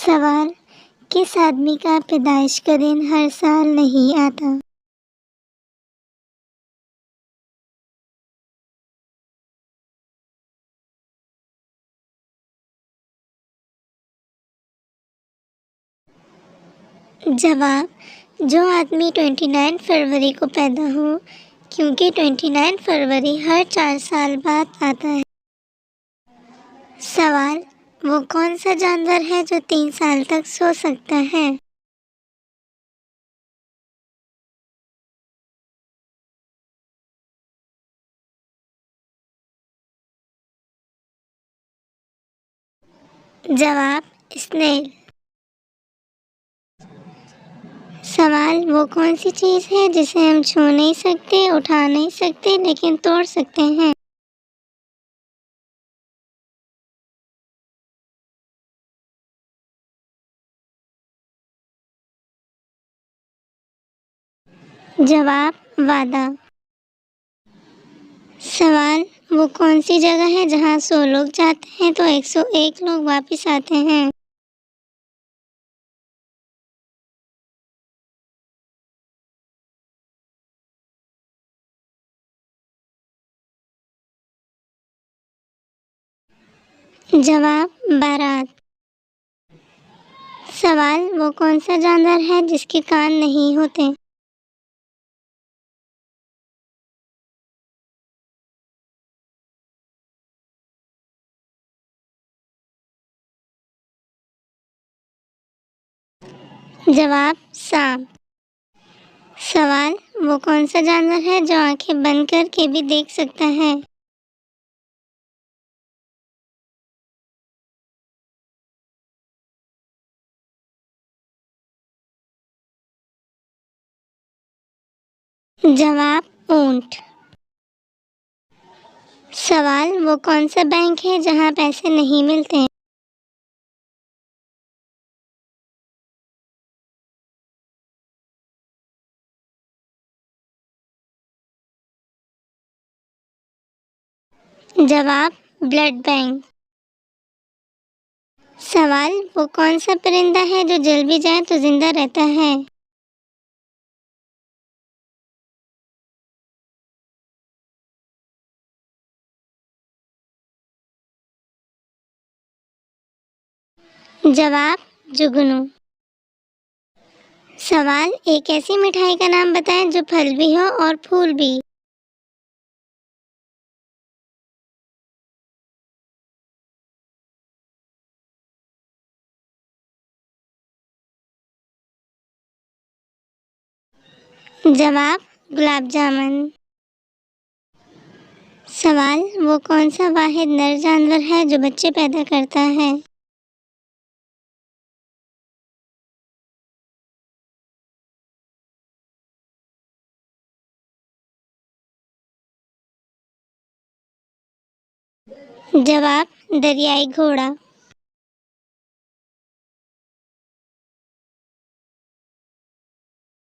सवाल: किस आदमी का पैदाइश का दिन हर साल नहीं आता? जवाब: जो आदमी 29 फरवरी को पैदा हो, क्योंकि 29 फरवरी हर 4 साल बाद आता है। सवाल: वो कौन सा जानवर है जो 3 साल तक सो सकता है? जवाब: स्नेल। सवाल: वो कौन सी चीज़ है जिसे हम छू नहीं सकते, उठा नहीं सकते, लेकिन तोड़ सकते हैं? जवाब: वादा। सवाल: वो कौन सी जगह है जहाँ 100 लोग जाते हैं तो 101 लोग वापस आते हैं? जवाब: बारात। सवाल: वो कौन सा जानवर है जिसके कान नहीं होते? जवाब: सांप। सवाल: वो कौन सा जानवर है जो आंखें बंद करके भी देख सकता है? जवाब: ऊंट। सवाल: वो कौन सा बैंक है जहाँ पैसे नहीं मिलते? जवाब: ब्लड बैंक। सवाल: वो कौन सा परिंदा है जो जल भी जाए तो जिंदा रहता है? जवाब: जुगनू। सवाल: एक ऐसी मिठाई का नाम बताएं जो फल भी हो और फूल भी। जवाब: गुलाब जामुन। सवाल: वो कौन सा वाहिद नर जानवर है जो बच्चे पैदा करता है? जवाब: दरियाई घोड़ा।